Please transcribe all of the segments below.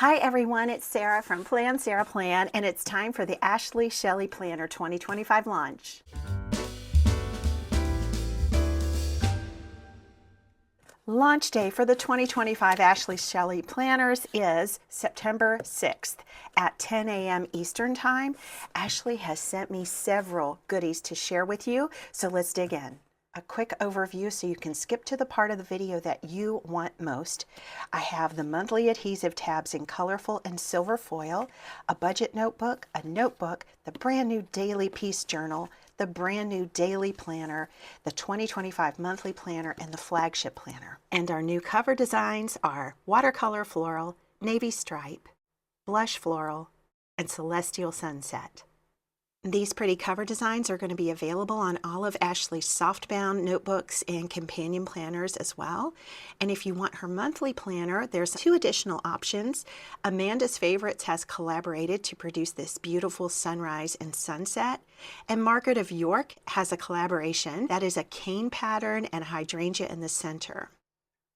Hi everyone, it's Sarah from Plan Sarah Plan, and it's time for the Ashley Shelly Planner 2025 launch. Launch day for the 2025 Ashley Shelly Planners is September 6th at 10 a.m. Eastern Time. Ashley has sent me several goodies to share with you, so let's dig in. A quick overview so you can skip to the part of the video that you want most. I have the monthly adhesive tabs in colorful and silver foil, a budget notebook, a notebook, the brand new daily piece journal, the brand new daily planner, the 2025 monthly planner, and the flagship planner. And our new cover designs are watercolor floral, navy stripe, blush floral, and celestial sunset. These pretty cover designs are going to be available on all of Ashley's softbound notebooks and companion planners as well. And if you want her monthly planner, there's 2 additional options. Amanda's Favorites has collaborated to produce this beautiful sunrise and sunset. And Margaret of York has a collaboration that is a cane pattern and hydrangea in the center.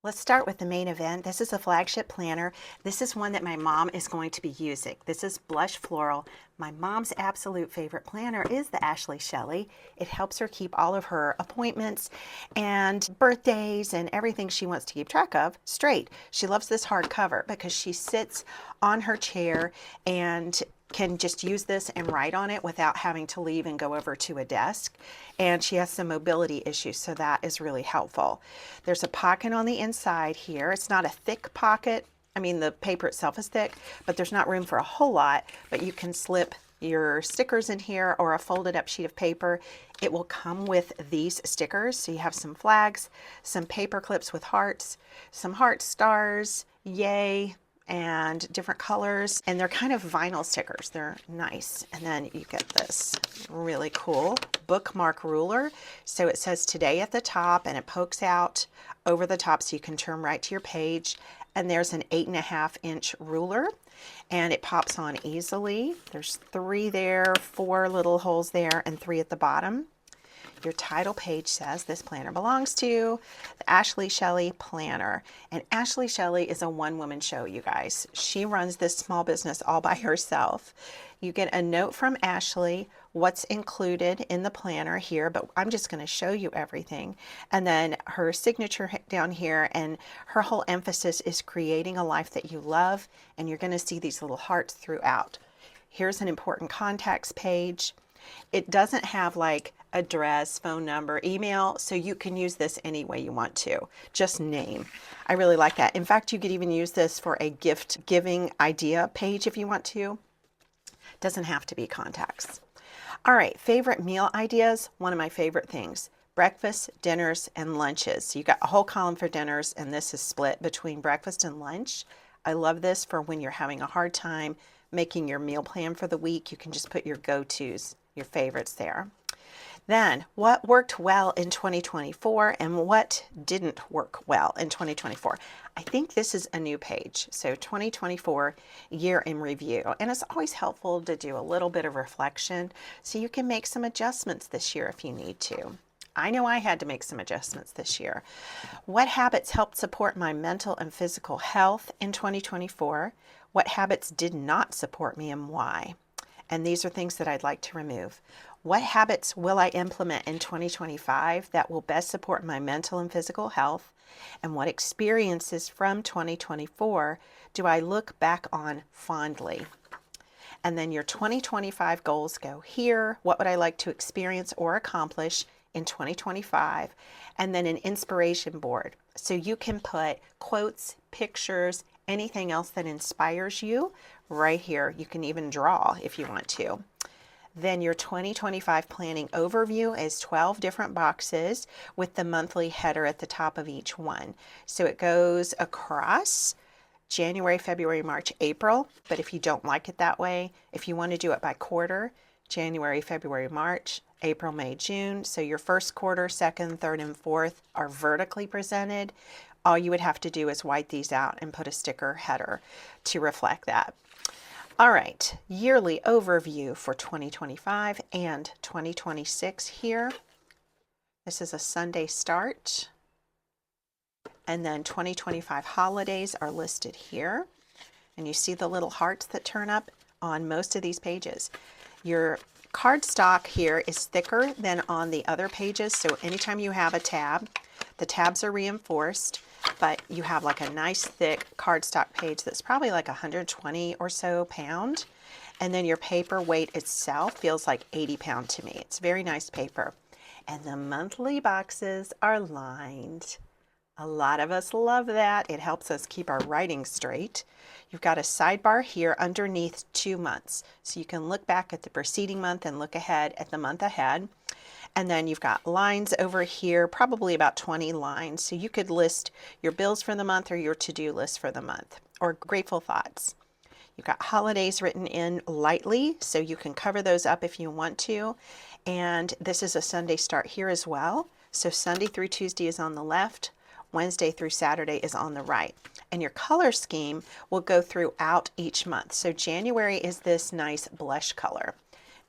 Let's start with the main event. This is a flagship planner. This is one that my mom is going to be using. This is Blush Floral. My mom's absolute favorite planner is the Ashley Shelly. It helps her keep all of her appointments and birthdays and everything she wants to keep track of straight. She loves this hardcover because she sits on her chair and can just use this and write on it without having to leave and go over to a desk. And she has some mobility issues, so that is really helpful. There's a pocket on the inside here. It's not a thick pocket. I mean, the paper itself is thick, but there's not room for a whole lot, but you can slip your stickers in here or a folded up sheet of paper. It will come with these stickers. So you have some flags, some paper clips with hearts, some heart stars, yay, and different colors, and they're kind of vinyl stickers. They're nice. And then you get this really cool bookmark ruler. So it says today at the top, and it pokes out over the top so you can turn right to your page. And there's an 8.5-inch ruler, and it pops on easily. There's 3 there, 4 little holes there, and 3 at the bottom. Your title page says this planner belongs to the Ashley Shelly Planner. And Ashley Shelly is a one-woman show, you guys. She runs this small business all by herself. You get a note from Ashley, what's included in the planner here, but I'm just going to show you everything. And then her signature down here, and her whole emphasis is creating a life that you love, and you're going to see these little hearts throughout. Here's an important contacts page. It doesn't have like address, phone number, email, so you can use this any way you want to. Just name. I really like that. In fact, you could even use this for a gift giving idea page if you want to. Doesn't have to be contacts. All right, favorite meal ideas. One of my favorite things. Breakfast, dinners, and lunches. So you got a whole column for dinners, and this is split between breakfast and lunch. I love this for when you're having a hard time making your meal plan for the week. You can just put your go-tos, your favorites there. Then, what worked well in 2024 and what didn't work well in 2024? I think this is a new page. So 2024 year in review. And it's always helpful to do a little bit of reflection so you can make some adjustments this year if you need to. I know I had to make some adjustments this year. What habits helped support my mental and physical health in 2024? What habits did not support me and why? And these are things that I'd like to remove. What habits will I implement in 2025 that will best support my mental and physical health? And what experiences from 2024 do I look back on fondly? And then your 2025 goals go here. What would I like to experience or accomplish in 2025? And then an inspiration board. So you can put quotes, pictures, anything else that inspires you right here. You can even draw if you want to. Then your 2025 planning overview is 12 different boxes with the monthly header at the top of each one. So it goes across January, February, March, April. But if you don't like it that way, if you want to do it by quarter, January, February, March, April, May, June. So your first quarter, second, third, and fourth are vertically presented. All you would have to do is white these out and put a sticker header to reflect that. All right, yearly overview for 2025 and 2026 here. This is a Sunday start. And then 2025 holidays are listed here. And you see the little hearts that turn up on most of these pages. Your cardstock here is thicker than on the other pages, so anytime you have a tab, the tabs are reinforced, but you have like a nice thick cardstock page that's probably like 120 or so pound. And then your paper weight itself feels like 80 pound to me. It's very nice paper. And the monthly boxes are lined. A lot of us love that. It helps us keep our writing straight. You've got a sidebar here underneath 2 months. So you can look back at the preceding month and look ahead at the month ahead. And then you've got lines over here, probably about 20 lines. So you could list your bills for the month or your to-do list for the month, or grateful thoughts. You've got holidays written in lightly, so you can cover those up if you want to. And this is a Sunday start here as well. So Sunday through Tuesday is on the left, Wednesday through Saturday is on the right. And your color scheme will go throughout each month. So January is this nice blush color.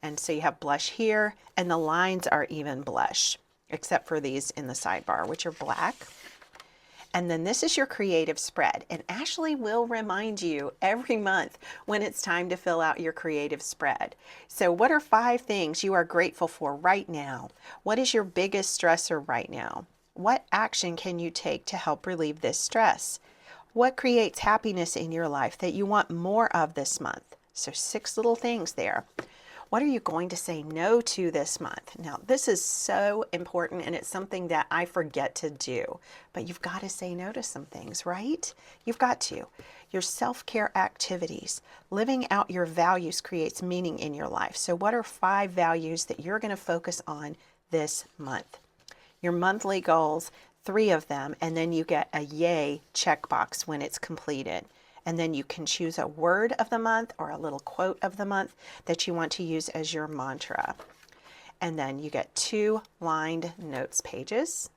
And so you have blush here, and the lines are even blush, except for these in the sidebar, which are black. And then this is your creative spread. And Ashley will remind you every month when it's time to fill out your creative spread. So what are 5 things you are grateful for right now? What is your biggest stressor right now? What action can you take to help relieve this stress? What creates happiness in your life that you want more of this month? So 6 little things there. What are you going to say no to this month? Now, this is so important, and it's something that I forget to do, but you've got to say no to some things, right? You've got to. Your self-care activities, living out your values creates meaning in your life. So what are 5 values that you're going to focus on this month? Your monthly goals, 3 of them, and then you get a yay checkbox when it's completed. And then you can choose a word of the month or a little quote of the month that you want to use as your mantra. And then you get 2 lined notes pages.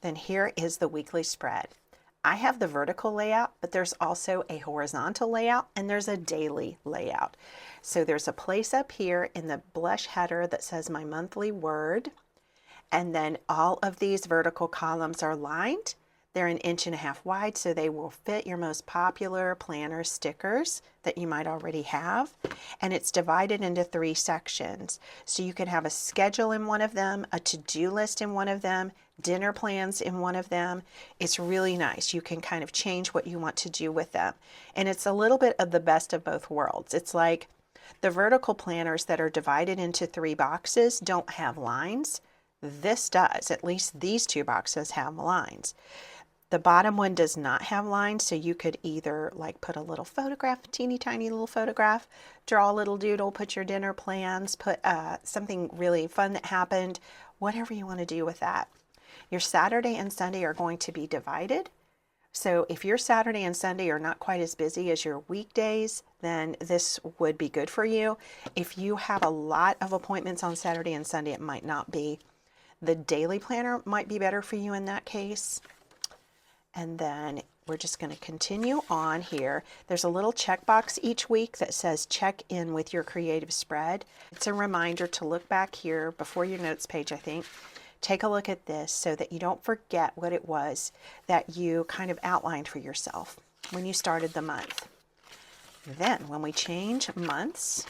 Then here is the weekly spread. I have the vertical layout, but there's also a horizontal layout and there's a daily layout. So there's a place up here in the blush header that says my monthly word. And then all of these vertical columns are lined. They're 1.5 inches wide, so they will fit your most popular planner stickers that you might already have. And it's divided into 3 sections. So you can have a schedule in one of them, a to-do list in one of them, dinner plans in one of them. It's really nice. You can kind of change what you want to do with them. And it's a little bit of the best of both worlds. It's like the vertical planners that are divided into 3 boxes don't have lines. This does. At least these 2 boxes have lines. The bottom one does not have lines, so you could either like put a little photograph, teeny tiny little photograph, draw a little doodle, put your dinner plans, put something really fun that happened, whatever you want to do with that. Your Saturday and Sunday are going to be divided. So if your Saturday and Sunday are not quite as busy as your weekdays, then this would be good for you. If you have a lot of appointments on Saturday and Sunday, it might not be. The daily planner might be better for you in that case. And then we're just going to continue on here. There's a little checkbox each week that says check in with your creative spread. It's a reminder to look back here before your notes page, I think. Take a look at this so that you don't forget what it was that you kind of outlined for yourself when you started the month. Then when we change months,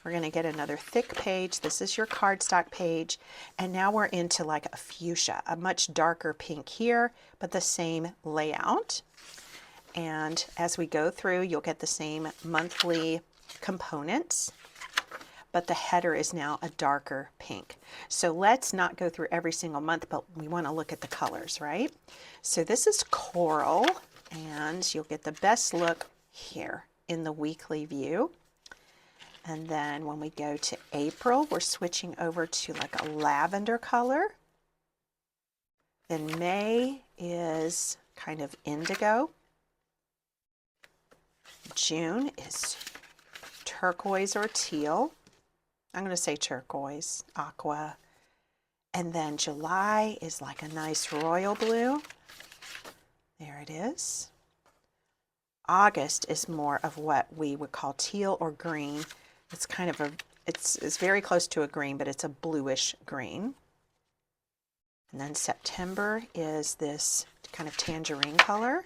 we're going to get another thick page. This is your cardstock page. And now we're into like a fuchsia, a much darker pink here, but the same layout. And as we go through, you'll get the same monthly components, but the header is now a darker pink. So let's not go through every single month, but we want to look at the colors, right? So this is coral, and you'll get the best look here in the weekly view. And then when we go to April, we're switching over to like a lavender color. Then May is kind of indigo. June is turquoise or teal. I'm going to say turquoise, aqua. And then July is like a nice royal blue. There it is. August is more of what we would call teal or green. It's kind of it's very close to a green, but it's a bluish green. And then September is this kind of tangerine color.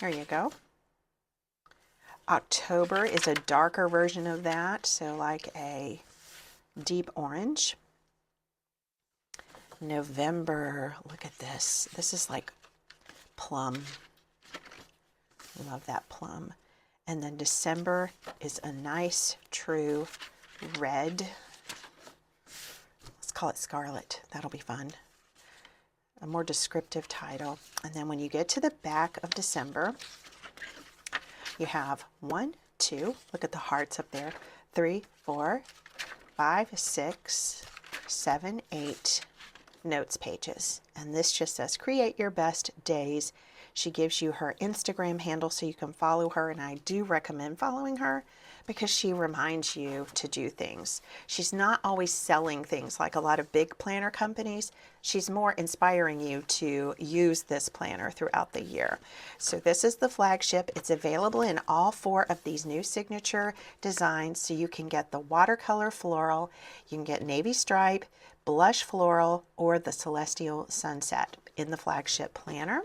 There you go. October is a darker version of that, so like a deep orange. November, look at this. This is like plum. Love that plum. And then December is a nice, true red. Let's call it scarlet. That'll be fun. A more descriptive title. And then when you get to the back of December, you have 1, 2, look at the hearts up there, 3, 4, 5, 6, 7, 8 notes pages. And this just says create your best days. She gives you her Instagram handle so you can follow her, and I do recommend following her because she reminds you to do things. She's not always selling things like a lot of big planner companies. She's more inspiring you to use this planner throughout the year. So this is the Flagship. It's available in all 4 of these new signature designs. So you can get the watercolor floral, you can get navy stripe, blush floral, or the celestial sunset in the Flagship planner.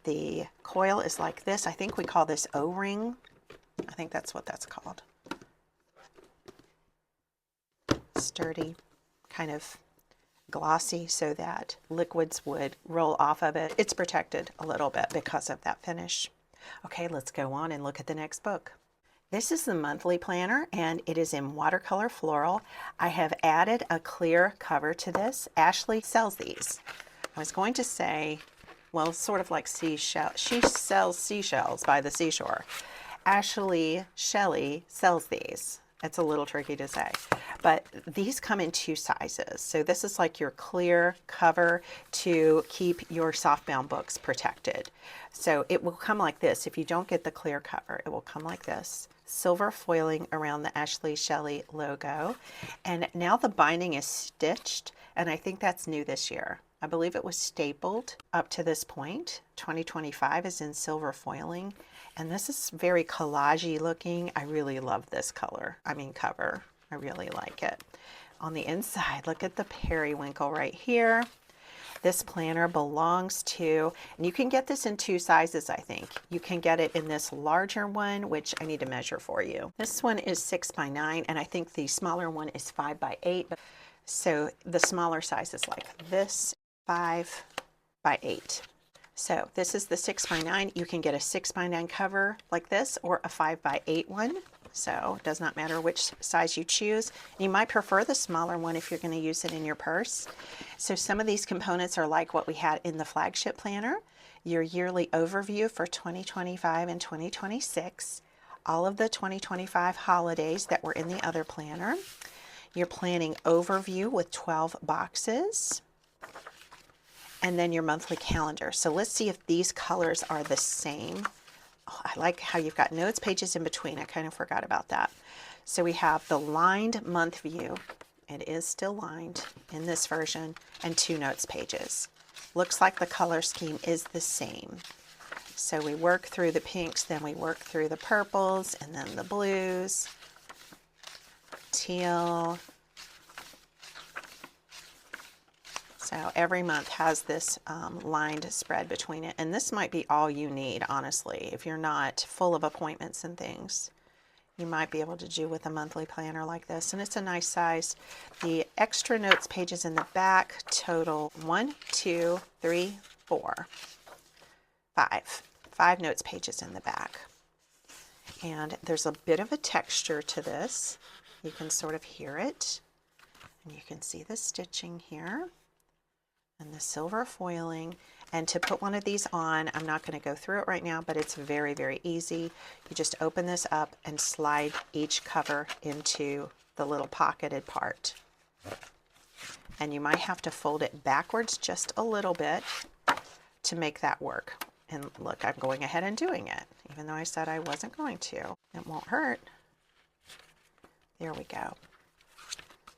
The coil is like this. I think we call this O-ring. I think that's what that's called. Sturdy, kind of glossy so that liquids would roll off of it. It's protected a little bit because of that finish. Okay, let's go on and look at the next book. This is the monthly planner, and it is in watercolor floral. I have added a clear cover to this. Ashley sells these. I was going to say, well, sort of like seashell. She sells seashells by the seashore. Shelly sells these. It's a little tricky to say, but these come in 2 sizes. So this is like your clear cover to keep your softbound books protected. So it will come like this. If you don't get the clear cover, it will come like this. Silver foiling around the Ashley Shelly logo. And now the binding is stitched, and I think that's new this year. I believe it was stapled up to this point. 2025 is in silver foiling, and this is very collage-y looking. I really love this cover. I really like it. On the inside, look at the periwinkle right here. This planner belongs to, and you can get this in 2 sizes, I think. You can get it in this larger one, which I need to measure for you. This one is 6 by 9, and I think the smaller one is 5 by 8. So the smaller size is like this, 5 by 8. So this is the 6 by 9. You can get a 6 by 9 cover like this or a 5 by 8 one. So it does not matter which size you choose. You might prefer the smaller one if you're going to use it in your purse. So some of these components are like what we had in the Flagship planner. Your yearly overview for 2025 and 2026. All of the 2025 holidays that were in the other planner. Your planning overview with 12 boxes. And then your monthly calendar. So let's see if these colors are the same. Oh, I like how you've got notes pages in between. I kind of forgot about that. So we have the lined month view. It is still lined in this version, and 2 notes pages. Looks like the color scheme is the same. So we work through the pinks, then we work through the purples, and then the blues, teal. So every month has this lined spread between it. And this might be all you need, honestly. If you're not full of appointments and things, you might be able to do with a monthly planner like this. And it's a nice size. The extra notes pages in the back total 1, 2, 3, 4, 5. 5 notes pages in the back. And there's a bit of a texture to this. You can sort of hear it. And you can see the stitching here. And the silver foiling. And to put one of these on, I'm not going to go through it right now, but it's very, very easy. You just open this up and slide each cover into the little pocketed part. And you might have to fold it backwards just a little bit to make that work. And look, I'm going ahead and doing it, even though I said I wasn't going to. It won't hurt. There we go.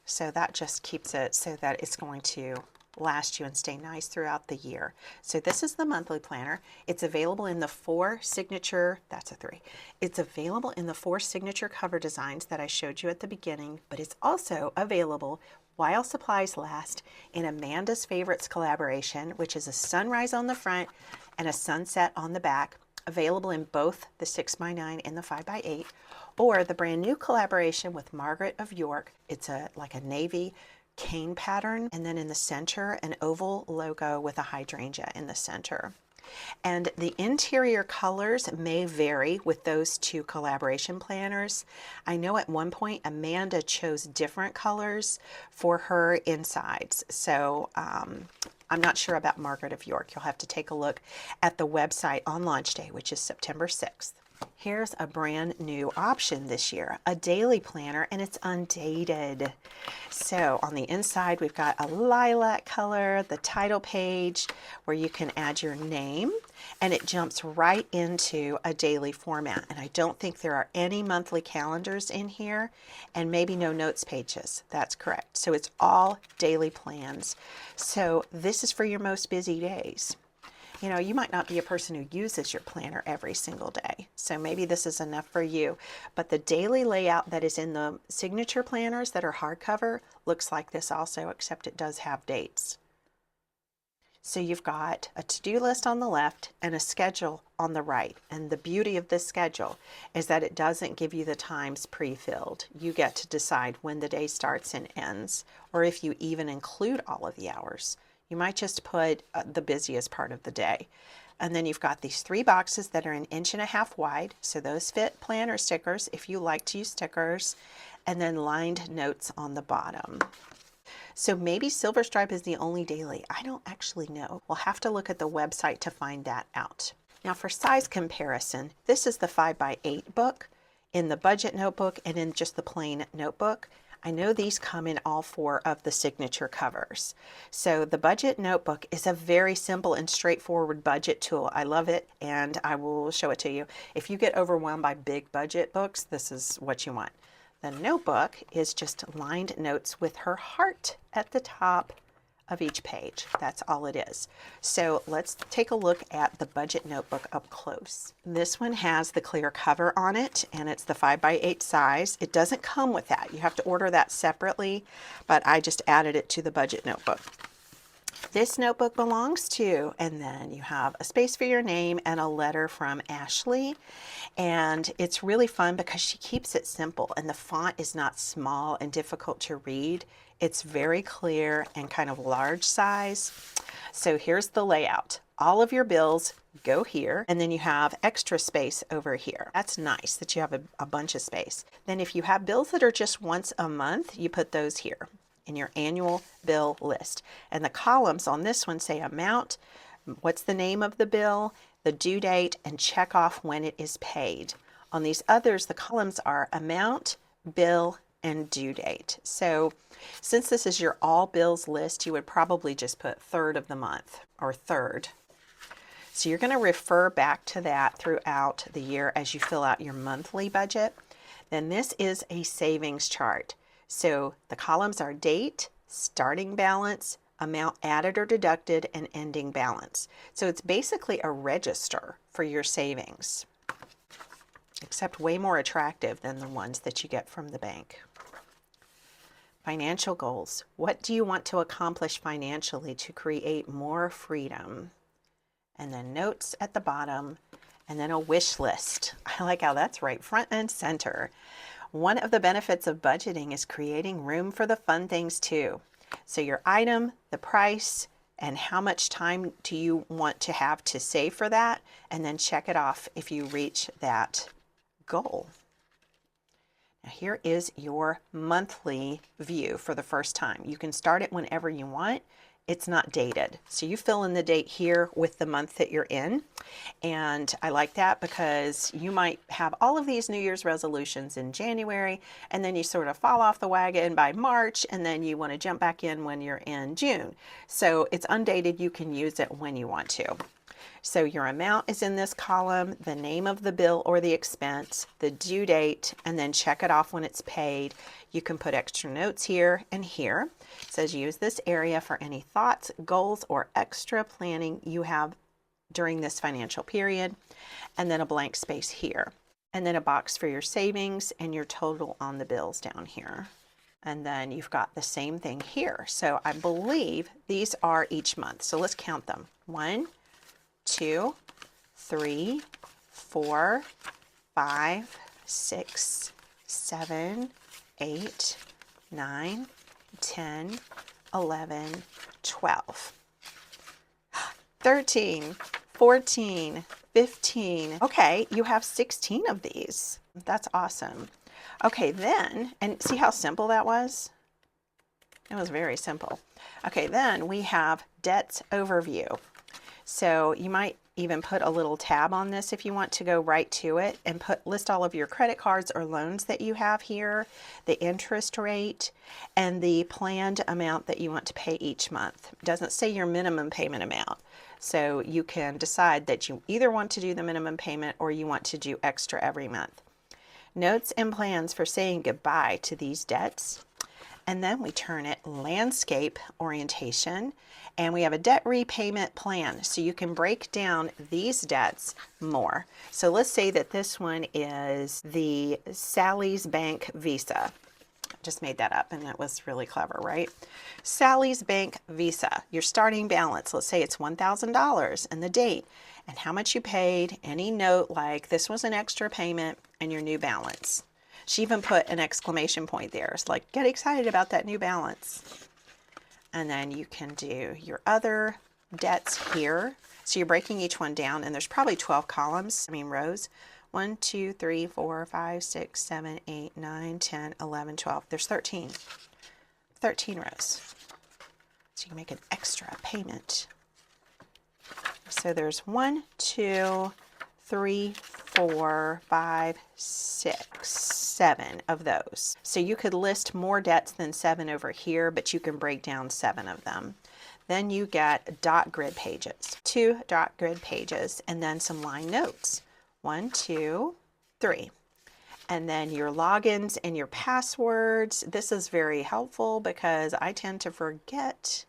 So that just keeps it so that it's going to last you and stay nice throughout the year. So this is the monthly planner. It's available in the 4 signature, that's a 3. It's available in the 4 signature cover designs that I showed you at the beginning, but it's also available While Supplies Last in Amanda's Favorites collaboration, which is a sunrise on the front and a sunset on the back, available in both the 6x9 and the 5x8, or the brand new collaboration with Margaret of York. It's like a navy cane pattern, and then in the center an oval logo with a hydrangea in the center. And the interior colors may vary with those two collaboration planners. I know at one point Amanda chose different colors for her insides, so I'm not sure about Margaret of York. You'll have to take a look at the website on launch day, which is September 6th. Here's a brand new option this year, a daily planner, and it's undated. So on the inside, we've got a lilac color, the title page where you can add your name, and it jumps right into a daily format. And I don't think there are any monthly calendars in here, and maybe no notes pages. That's correct. So it's all daily plans. So this is for your most busy days. You know, you might not be a person who uses your planner every single day, so maybe this is enough for you. But the daily layout that is in the signature planners that are hardcover looks like this also, except it does have dates. So you've got a to-do list on the left and a schedule on the right. And the beauty of this schedule is that it doesn't give you the times pre-filled. You get to decide when the day starts and ends, or if you even include all of the hours. You might just put the busiest part of the day. And then you've got these 3 boxes that are 1.5 inches wide. So those fit planner stickers if you like to use stickers, and then lined notes on the bottom. So maybe Silver Stripe is the only daily. I don't actually know. We'll have to look at the website to find that out. Now for size comparison, this is the 5x8 book in the budget notebook and in just the plain notebook. I know these come in all 4 of the signature covers. So the budget notebook is a very simple and straightforward budget tool. I love it, and I will show it to you. If you get overwhelmed by big budget books, this is what you want. The notebook is just lined notes with her heart at the top of each page. That's all it is. So let's take a look at the budget notebook up close. This one has the clear cover on it, and it's the 5x8 size. It doesn't come with that. You have to order that separately, but I just added it to the budget notebook. This notebook belongs to, and then you have a space for your name and a letter from Ashley. And it's really fun because she keeps it simple, and the font is not small and difficult to read. It's very clear and kind of large size. So here's the layout. All of your bills go here, and then you have extra space over here. That's nice that you have a bunch of space. Then if you have bills that are just once a month, you put those here in your annual bill list. And the columns on this one say amount, what's the name of the bill, the due date, and check off when it is paid. On these others, the columns are amount, bill, and due date. So since this is your all bills list, you would probably just put 3rd of the month or 3rd. So you're going to refer back to that throughout the year as you fill out your monthly budget. Then this is a savings chart. So the columns are date, starting balance, amount added or deducted, and ending balance. So it's basically a register for your savings, except way more attractive than the ones that you get from the bank. Financial goals. What do you want to accomplish financially to create more freedom? And then notes at the bottom, and then a wish list. I like how that's right front and center. One of the benefits of budgeting is creating room for the fun things too. So your item, the price, and how much time do you want to have to save for that, and then check it off if you reach that goal. Now here is your monthly view for the first time. You can start it whenever you want. It's not dated. So you fill in the date here with the month that you're in. And I like that because you might have all of these New Year's resolutions in January, and then you sort of fall off the wagon by March, and then you want to jump back in when you're in June. So it's undated. You can use it when you want to. So your amount is in this column, the name of the bill or the expense, the due date, and then check it off when it's paid. You can put extra notes here and here. It says use this area for any thoughts, goals, or extra planning you have during this financial period, and then a blank space here, and then a box for your savings and your total on the bills down here. And then you've got the same thing here. So I believe these are each month. So let's count them. 1, 2, 3, 4, 5, 6, 7, 8, 9, 10, 11, 12, 13, 14, 15. Okay, you have 16 of these. That's awesome. Okay, then, and see how simple that was? It was very simple. Okay, then we have debts overview. So you might even put a little tab on this if you want to go right to it and list all of your credit cards or loans that you have here, the interest rate, and the planned amount that you want to pay each month. It doesn't say your minimum payment amount. So you can decide that you either want to do the minimum payment or you want to do extra every month. Notes and plans for saying goodbye to these debts. And then we turn it landscape orientation, and we have a debt repayment plan. So you can break down these debts more. So let's say that this one is the Sally's Bank Visa. I just made that up and that was really clever, right? Sally's Bank Visa, your starting balance, let's say it's $1,000 and the date and how much you paid, any note like this was an extra payment, and your new balance. She even put an exclamation point there. It's like, get excited about that new balance. And then you can do your other debts here. So you're breaking each one down, and there's probably 12 columns, rows. 1, 2, 3, 4, 5, 6, 7, 8, 9, 10, 11, 12. There's 13. 13 rows. So you can make an extra payment. So there's 1, 2, 3, 4, 5, 6, 7 of those. So you could list more debts than 7 over here, but you can break down 7 of them. Then you get dot grid pages, 2 dot grid pages, and then some line notes. 1, 2, 3. And then your logins and your passwords. This is very helpful because I tend to forget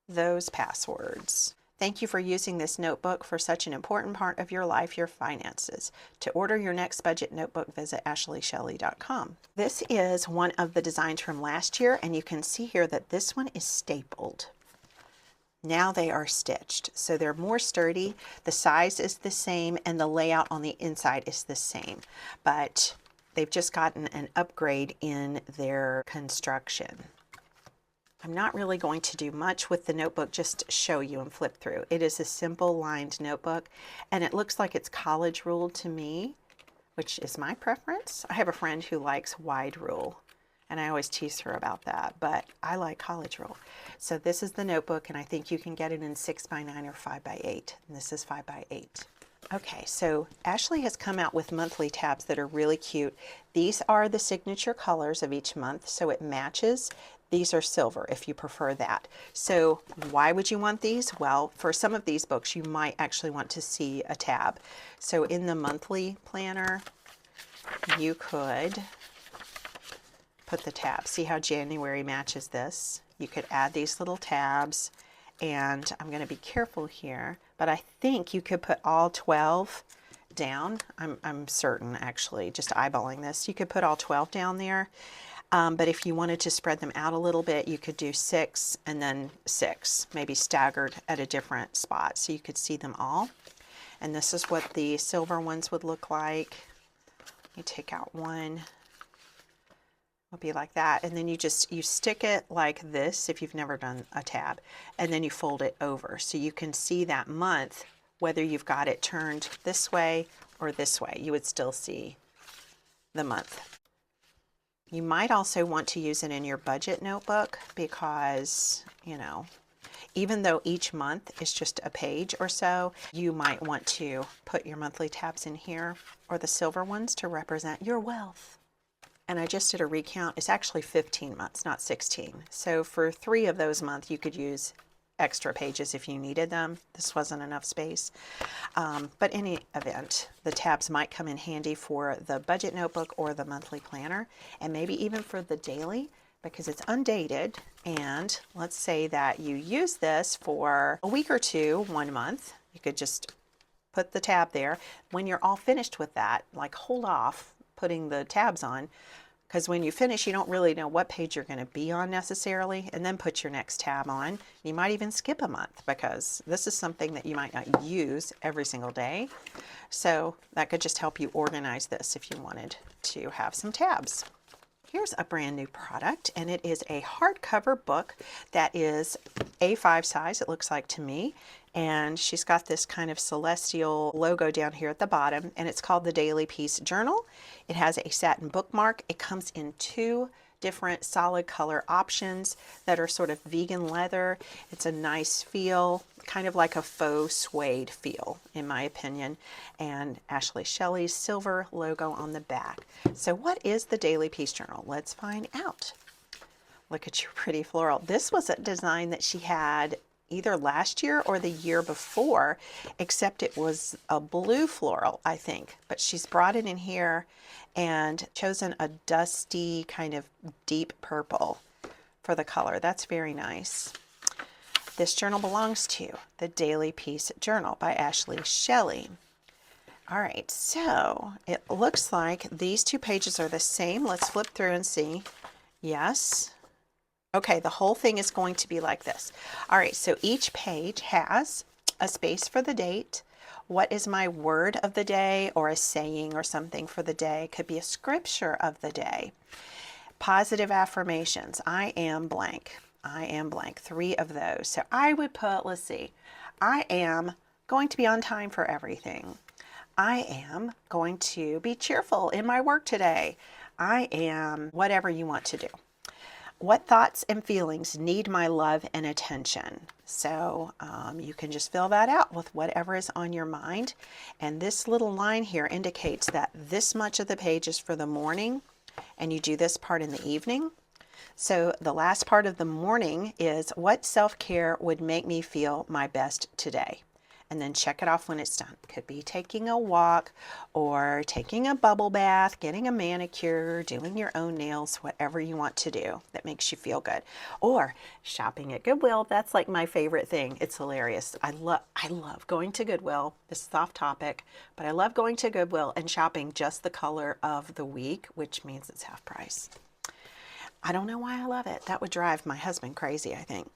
those passwords. Thank you for using this notebook for such an important part of your life, your finances. To order your next budget notebook, visit ashleyshelly.com. This is one of the designs from last year, and you can see here that this one is stapled. Now they are stitched, so they're more sturdy. The size is the same, and the layout on the inside is the same, but they've just gotten an upgrade in their construction. I'm not really going to do much with the notebook, just show you and flip through. It is a simple lined notebook, and it looks like it's college ruled to me, which is my preference. I have a friend who likes wide rule, and I always tease her about that, but I like college rule. So this is the notebook, and I think you can get it in 6x9 or 5x8, and this is 5x8. Okay, so Ashley has come out with monthly tabs that are really cute. These are the signature colors of each month, so it matches. These are silver if you prefer that. So why would you want these? Well, for some of these books, you might actually want to see a tab. So in the monthly planner, you could put the tab. See how January matches this? You could add these little tabs, and I'm going to be careful here, but I think you could put all 12 down. I'm certain, actually, just eyeballing this. You could put all 12 down there. But if you wanted to spread them out a little bit, you could do 6 and then 6, maybe staggered at a different spot so you could see them all. And this is what the silver ones would look like. You take out one, it'll be like that. And then you stick it like this if you've never done a tab, and then you fold it over so you can see that month, whether you've got it turned this way or this way, you would still see the month. You might also want to use it in your budget notebook because, even though each month is just a page or so, you might want to put your monthly tabs in here, or the silver ones, to represent your wealth. And I just did a recount. It's actually 15 months, not 16. So for 3 of those months, you could use extra pages if you needed them. This wasn't enough space. But in any event, the tabs might come in handy for the budget notebook or the monthly planner, and maybe even for the daily, because it's undated. And let's say that you use this for a week or two, 1 month. You could just put the tab there. When you're all finished with that, like hold off putting the tabs on, because when you finish, you don't really know what page you're going to be on necessarily, and then put your next tab on. You might even skip a month because this is something that you might not use every single day. So that could just help you organize this if you wanted to have some tabs. Here's a brand new product, and it is a hardcover book that is A5 size, it looks like to me. And she's got this kind of celestial logo down here at the bottom, and it's called the Daily Peace Journal. It has a satin bookmark. It comes in 2 different solid color options that are sort of vegan leather. It's a nice feel, kind of like a faux suede feel, in my opinion. And Ashley Shelly's silver logo on the back. So what is the Daily Peace Journal? Let's find out. Look at your pretty floral. This was a design that she had either last year or the year before, except it was a blue floral, I think. But she's brought it in here and chosen a dusty kind of deep purple for the color. That's very nice. This journal belongs to the Daily Peace Journal by Ashley Shelly. All right, so it looks like these 2 pages are the same. Let's flip through and see. Yes. Okay, the whole thing is going to be like this. All right, so each page has a space for the date. What is my word of the day, or a saying or something for the day? Could be a scripture of the day. Positive affirmations. I am blank. I am blank. 3 of those. So I would put, let's see, I am going to be on time for everything. I am going to be cheerful in my work today. I am whatever you want to do. What thoughts and feelings need my love and attention? So you can just fill that out with whatever is on your mind. And this little line here indicates that this much of the page is for the morning, and you do this part in the evening. So the last part of the morning is what self-care would make me feel my best today. And then check it off when it's done. Could be taking a walk, or taking a bubble bath, getting a manicure, doing your own nails, whatever you want to do that makes you feel good. Or shopping at Goodwill. That's like my favorite thing. It's hilarious. I love going to Goodwill. This is off topic, but I love going to Goodwill and shopping just the color of the week, which means it's half price. I don't know why I love it. That would drive my husband crazy, I think.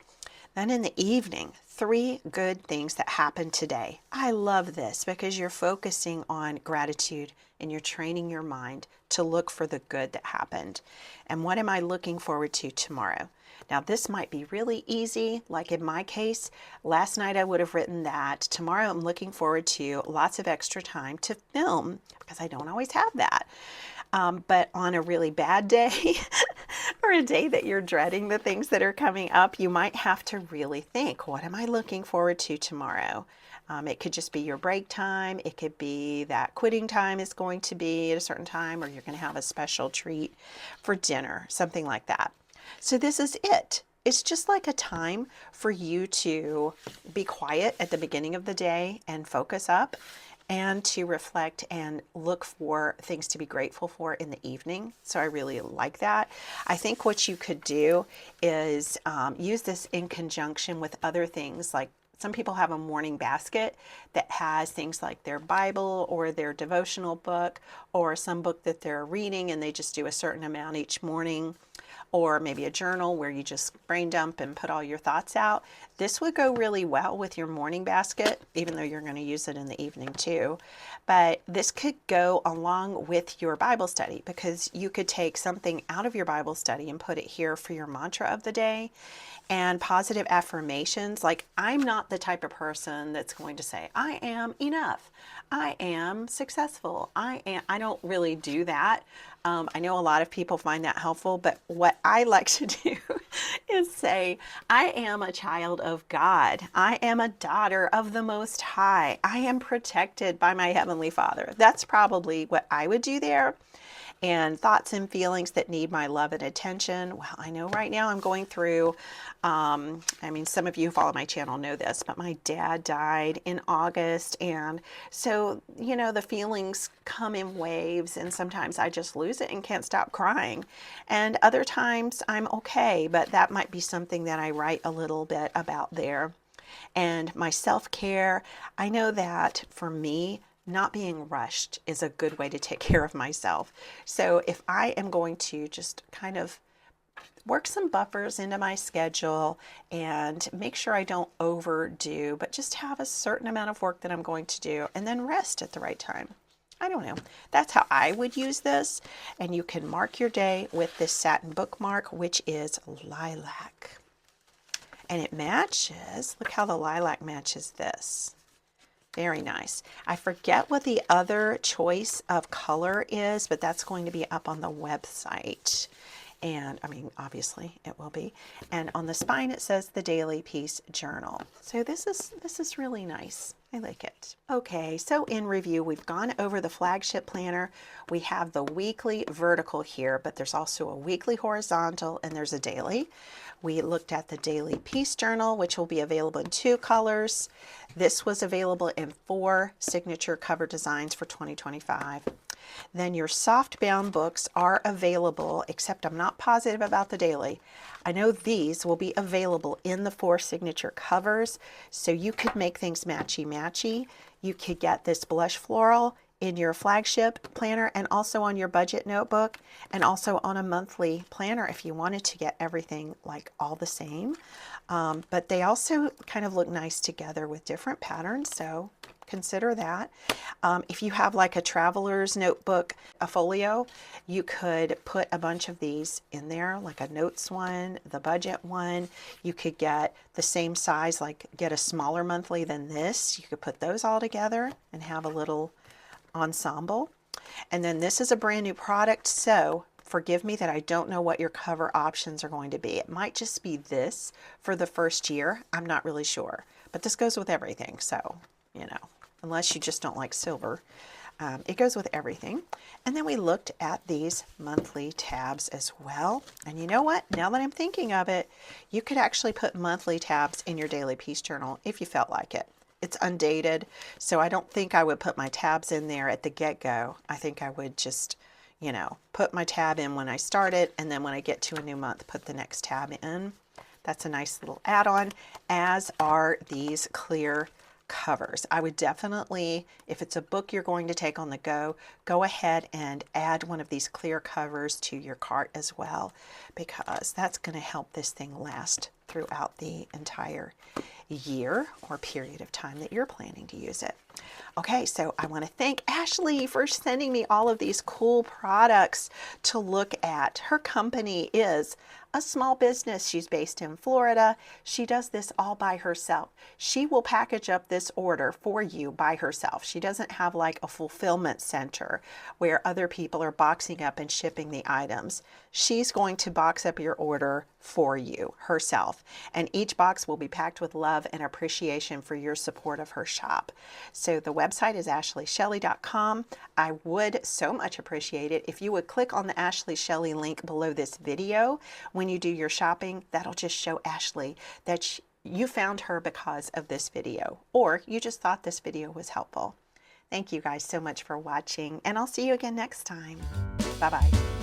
Then in the evening, 3 good things that happened today. I love this because you're focusing on gratitude and you're training your mind to look for the good that happened. And what am I looking forward to tomorrow? Now this might be really easy, like in my case. Last night I would have written that tomorrow I'm looking forward to lots of extra time to film, because I don't always have that. But on a really bad day or a day that you're dreading the things that are coming up, you might have to really think, what am I looking forward to tomorrow? It could just be your break time. It could be that quitting time is going to be at a certain time, or you're going to have a special treat for dinner, something like that. So this is it. It's just like a time for you to be quiet at the beginning of the day and focus up, and to reflect and look for things to be grateful for in the evening. So I really like that. I think what you could do is use this in conjunction with other things. Like some people have a morning basket that has things like their Bible or their devotional book, or some book that they're reading and they just do a certain amount each morning. Or maybe a journal where you just brain dump and put all your thoughts out. This would go really well with your morning basket, even though you're going to use it in the evening too. But this could go along with your Bible study, because you could take something out of your Bible study and put it here for your mantra of the day. And positive affirmations, like I'm not the type of person that's going to say, I am enough, I am successful, I don't really do that. I know a lot of people find that helpful, but what I like to do is say, I am a child of God. I am a daughter of the Most High. I am protected by my Heavenly Father. That's probably what I would do there. And thoughts and feelings that need my love and attention. Well, I know right now I'm going through, I mean, some of you who follow my channel know this, but my dad died in August. And so, you know, the feelings come in waves, and sometimes I just lose it and can't stop crying. And other times I'm okay, but that might be something that I write a little bit about there. And my self-care, I know that for me, not being rushed is a good way to take care of myself. So if I am going to just kind of work some buffers into my schedule and make sure I don't overdo, but just have a certain amount of work that I'm going to do and then rest at the right time. I don't know. That's how I would use this. And you can mark your day with this satin bookmark, which is lilac. And it matches, look how the lilac matches this. Very nice. I forget what the other choice of color is, but that's going to be up on the website. And I mean, obviously it will be. And on the spine it says the Daily Peace Journal. So this is really nice. I like it. Okay, so in review, we've gone over the flagship planner. We have the weekly vertical here, but there's also a weekly horizontal and there's a daily. We looked at the Daily Peace Journal, which will be available in 2 colors. This was available in 4 signature cover designs for 2025. Then your soft bound books are available, except I'm not positive about the daily. I know these will be available in the 4 signature covers, so you could make things matchy-matchy. You could get this blush floral in your flagship planner and also on your budget notebook and also on a monthly planner if you wanted to get everything like all the same. But they also kind of look nice together with different patterns, so consider that. If you have like a traveler's notebook, a folio, you could put a bunch of these in there, like a notes one, the budget one. You could get the same size, like get a smaller monthly than this. You could put those all together and have a little ensemble. And then this is a brand new product, so forgive me that I don't know what your cover options are going to be. It might just be this for the first year. I'm not really sure, but this goes with everything, so you know, unless you just don't like silver, it goes with everything. And then we looked at these monthly tabs as well. And you know what? Now that I'm thinking of it, you could actually put monthly tabs in your Daily Peace Journal if you felt like it. It's undated, so I don't think I would put my tabs in there at the get-go. I think I would just, you know, put my tab in when I start it, and then when I get to a new month, put the next tab in. That's a nice little add-on, as are these clear covers. I would definitely, if it's a book you're going to take on the go ahead and add one of these clear covers to your cart as well, because that's going to help this thing last throughout the entire year or period of time that you're planning to use it. Okay, so I want to thank Ashley for sending me all of these cool products to look at. Her company is a small business. She's based in Florida. She does this all by herself. She will package up this order for you by herself. She doesn't have like a fulfillment center where other people are boxing up and shipping the items. She's going to box up your order for you herself. And each box will be packed with love and appreciation for your support of her shop. So the website is ashleyshelly.com. I would so much appreciate it if you would click on the Ashley Shelly link below this video. When you do your shopping, that'll just show Ashley that you found her because of this video, or you just thought this video was helpful. Thank you guys so much for watching, and I'll see you again next time. Bye-bye.